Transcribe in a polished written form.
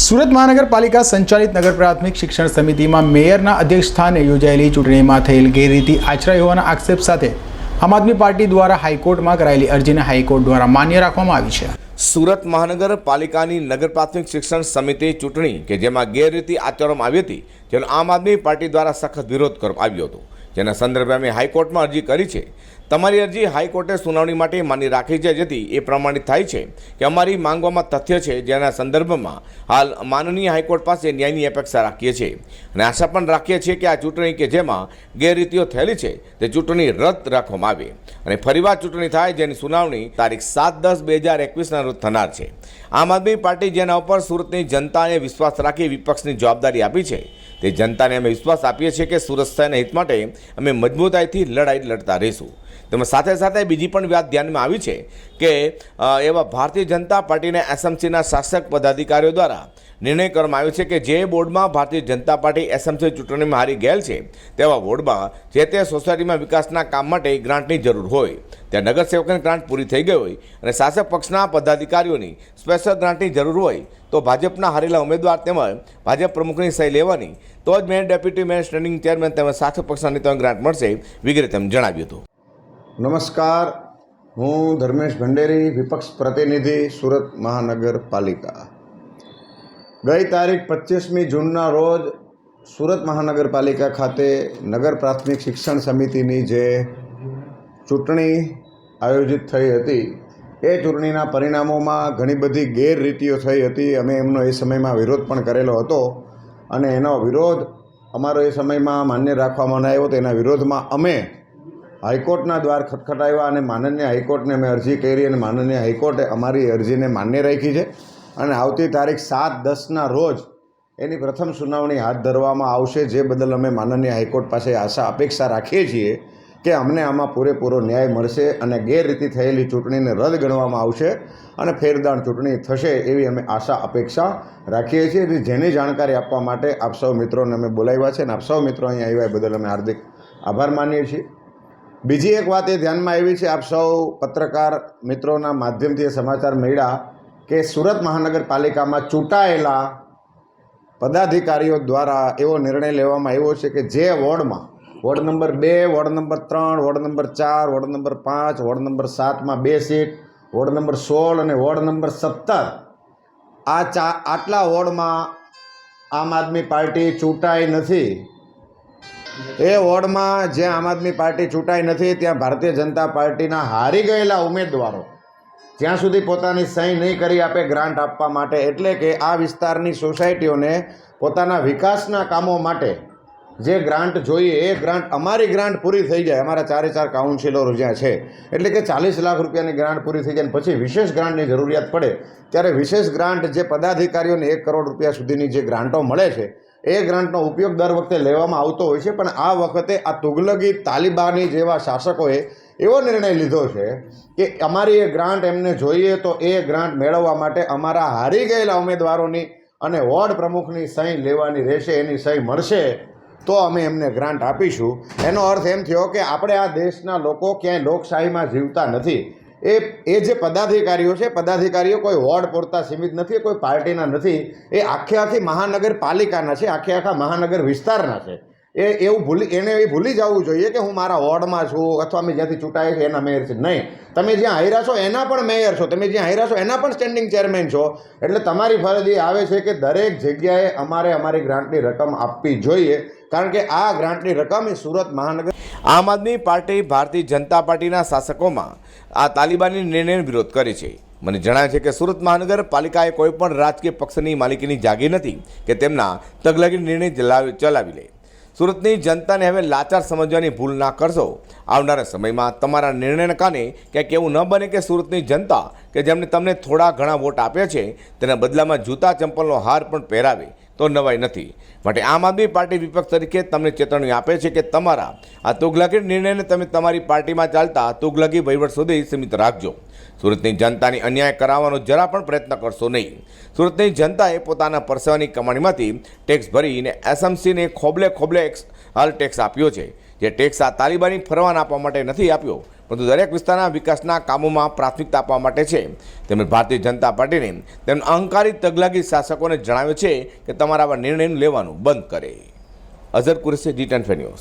સુરત મહાનગરપાલિકા સંચાલિત નગર પ્રાથમિક શિક્ષણ સમિતિમાં મેયરના અધ્યક્ષસ્થાને યોજાયેલી ચૂંટણીમાં થયેલ ગેરરીતિ આચરાઈ હોવાના આક્ષેપ સાથે આમ આદમી પાર્ટી દ્વારા હાઈકોર્ટમાં કરાયેલી અરજીને હાઈકોર્ટ દ્વારા માન્ય રાખવામાં આવી છે। સુરત મહાનગરપાલિકાની નગર પ્રાથમિક શિક્ષણ સમિતિ ચૂંટણી કે જેમાં ગેરરીતિ આચરવામાં આવી હતી જેનો આમ આદમી પાર્ટી દ્વારા સખત વિરોધ કરવામાં આવ્યો હતો, જેના સંદર્ભે અમે હાઈકોર્ટમાં અરજી કરી છે। તમારી અરજી હાઈકોર્ટે સુનાવણી માટે માની રાખી છે, જેથી એ પ્રમાણિત થાય છે કે અમારી માંગવામાં તથ્ય છે, જેના સંદર્ભમાં હાલ માનનીય હાઈકોર્ટ પાસે ન્યાયની અપેક્ષા રાખીએ છીએ અને આશા પણ રાખીએ છીએ કે આ ચૂંટણી કે જેમાં ગેરરીતિઓ થયેલી છે તે ચૂંટણી રદ રાખવામાં આવે અને ફરીવાર ચૂંટણી થાય, જેની સુનાવણી તારીખ 7/10/2021ના રોજ થનાર છે। આમ આદમી પાર્ટી જેના ઉપર સુરતની જનતાને વિશ્વાસ રાખી વિપક્ષની જવાબદારી આપી છે, તે જનતાને અમે વિશ્વાસ આપીએ છીએ કે સુરત શહેરના હિત માટે અમે મજબૂતાઈથી લડાઈ લડતા રહીશું। તેમાં સાથે સાથે બીજી પણ વાત ધ્યાનમાં આવી છે કે એવા ભારતીય જનતા પાર્ટીના એસએમસીના શાસક પદાધિકારીઓ દ્વારા નિર્ણય કરવામાં આવ્યો છે કે જે બોર્ડમાં ભારતીય જનતા પાર્ટી એસએમસી ચૂંટણીમાં હારી ગયેલ છે તેવા બોર્ડમાં જે તે સોસાયટીમાં વિકાસના કામ માટે ગ્રાન્ટની જરૂર હોય, ત્યાં નગરસેવકની ગ્રાન્ટ પૂરી થઈ ગઈ હોય અને શાસક પક્ષના પદાધિકારીઓની સ્પેશિયલ ગ્રાન્ટની જરૂર હોય તો ભાજપના હારેલા ઉમેદવાર તેમજ ભાજપ પ્રમુખની સહી લેવાની તો જ mayor, deputy mayor, standing chairman તેમજ શાસક પક્ષના નેતાઓને ગ્રાન્ટ મળશે વગેરે તેમ જણાવ્યું હતું। નમસ્કાર, હું ધર્મેશ ભંડેરી, વિપક્ષ પ્રતિનિધિ, સુરત મહાનગરપાલિકા। ગઈ તારીખ 25મી જૂનના રોજ સુરત મહાનગરપાલિકા ખાતે નગર પ્રાથમિક શિક્ષણ સમિતિની જે ચૂંટણી આયોજિત થઈ હતી એ ચૂંટણીના પરિણામોમાં ઘણી બધી ગેરરીતિઓ થઈ હતી। અમે એમનો એ સમયમાં વિરોધ પણ કરેલો હતો અને એનો વિરોધ અમારો એ સમયમાં માન્ય રાખવામાં ન આવ્યો, તો એના વિરોધમાં અમે હાઈકોર્ટના દ્વાર ખટખટાવ્યા અને માનનીય હાઈકોર્ટને મેં અરજી કરી અને માનનીય હાઈકોર્ટે અમારી અરજીને માન્ય રાખી છે અને આવતી તારીખ 7/10ના રોજ એની પ્રથમ સુનાવણી હાથ ધરવામાં આવશે, જે બદલ અમે માનનીય હાઈકોર્ટ પાસે અપેક્ષા રાખીએ છીએ કે અમને આમાં પૂરેપૂરો ન્યાય મળશે અને ગેરરીતિ થયેલી ચૂંટણીને રદ ગણવામાં આવશે અને ફેરદાણ ચૂંટણી થશે એવી અમે અપેક્ષા રાખીએ છીએ। જેની જાણકારી આપવા માટે આપ સૌ મિત્રોને અમે બોલાવ્યા છે અને આપ સૌ મિત્રો અહીંયા આવ્યા બદલ અમે હાર્દિક આભાર માનીએ છીએ। બીજી એક વાત એ ધ્યાનમાં આવી છે, આપ સૌ પત્રકાર મિત્રોના માધ્યમથી એ સમાચાર મળ્યા કે સુરત મહાનગરપાલિકામાં ચૂંટાયેલા પદાધિકારીઓ દ્વારા એવો નિર્ણય લેવામાં આવ્યો છે કે જે વોર્ડમાં ward number 2, ward number 3, ward number 4, ward number 5, ward number 7માં 2 સીટ, વોર્ડ નંબર 16 અને વોર્ડ નંબર 17 આટલા વોર્ડમાં આમ આદમી પાર્ટી ચૂંટાઈ નથી। એ વોર્ડમાં જ્યાં આમ આદમી પાર્ટી ચૂંટાઈ નથી ત્યાં ભારતીય જનતા પાર્ટીના હારી ગયેલા ઉમેદવારો જ્યાં સુધી પોતાની સહી નહીં કરી આપે ગ્રાન્ટ આપવા માટે, એટલે કે આ વિસ્તારની સોસાયટીઓને પોતાના વિકાસના કામો માટે જે ગ્રાન્ટ જોઈએ એ ગ્રાન્ટ, અમારી ગ્રાન્ટ પૂરી થઈ જાય, અમારા 4 કાઉન્સિલરો જ્યાં છે, એટલે કે 40 લાખ રૂપિયાની ગ્રાન્ટ પૂરી થઈ જાય પછી વિશેષ ગ્રાન્ટની જરૂરિયાત પડે ત્યારે વિશેષ ગ્રાન્ટ જે પદાધિકારીઓને 1 કરોડ રૂપિયા સુધીની જે ગ્રાન્ટો મળે છે એ ગ્રાન્ટનો ઉપયોગ દર વખતે લેવામાં આવતો હોય છે, પણ આ વખતે આ તુગલકી તાલિબાની જેવા શાસકોએ એવો નિર્ણય લીધો છે કે અમારી એ ગ્રાન્ટ એમને જોઈએ તો એ ગ્રાન્ટ મેળવવા માટે અમારા હારી ગયેલા ઉમેદવારોની અને વોર્ડ પ્રમુખની સહી લેવાની રહેશે, એની સહી મળશે તો અમે એમને ગ્રાન્ટ આપીશું। એનો અર્થ એમ થયો કે આપણે આ દેશના લોકો ક્યાંય લોકશાહીમાં જીવતા નથી। એ જે પદાધિકારીઓ છે, પદાધિકારીઓ કોઈ વોર્ડ પૂરતા સીમિત નથી, કોઈ પાર્ટીના નથી, એ આખી મહાનગરપાલિકાના છે, આખા મહાનગર વિસ્તારના છે। એને ભૂલી જવું જોઈએ કે હું મારા વોર્ડમાં છું અથવા અમે જ્યાંથી ચૂંટાય છે એના મેયર છે, નહીં, તમે જ્યાં હાર્યા છો એના પણ મેયર છો, તમે જ્યાં હાર્યા છો એના પણ સ્ટેન્ડિંગ ચેરમેન છો, એટલે તમારી ફરજ એ આવે છે કે દરેક જગ્યાએ અમારી ગ્રાન્ટની રકમ આપવી જોઈએ, કારણ કે આ ગ્રાન્ટની રકમ એ સુરત મહાનગર આમ આદમી પાર્ટી ભારતીય જનતા પાર્ટીના શાસકોમાં આ તાલિબાની નિર્ણયનો વિરોધ કરે છે। મને જણાવે છે કે સુરત મહાનગરપાલિકાએ કોઈ પણ રાજકીય પક્ષની માલિકીની જાગીર નથી કે તેમના તગલગી નિર્ણય ચલાવી લે। સુરતની જનતાને હવે લાચાર સમજવાની ભૂલ ના કરશો। આવનારા સમયમાં તમારા નિર્ણયના કારણે ક્યાંક એવું ન બને કે સુરતની જનતા કે જેમને તમને થોડા ઘણા વોટ આપ્યા છે તેના બદલામાં જૂતા ચંપલનો હાર પણ પહેરાવે તો નવાઈ નથી। માટે આમ આદમી પાર્ટી વિપક્ષ તરીકે તમને ચેતવણી આપે છે કે તમારા આ તુગલકી નિર્ણયને તમે તમારી પાર્ટીમાં ચાલતા તુગલકી વહીવટ સુધી સીમિત રાખજો। સુરતની જનતાની અન્યાય કરાવવાનો જરા પણ પ્રયત્ન કરશો નહીં। સુરતની જનતાએ પોતાના પરસેવાની કમાણીમાંથી ટેક્સ ભરીને એસએમસીને ખોબલે હાલ ટેક્સ આપ્યો છે, જે ટેક્સ આ તાલિબાની ફરમાન આપવા માટે નથી આપ્યો, પણ પરંતુ દરેક વિસ્તારના વિકાસના કામોમાં પ્રાથમિકતા આપવા માટે છે. તેમણે ભારતીય જનતા પાર્ટીને તેમના અહંકારી તગલાગી શાસકોને જણાવ્યું છે કે તમારા આવા નિર્ણય લેવાનું બંધ કરે. Azhar Qureshi, G10 news.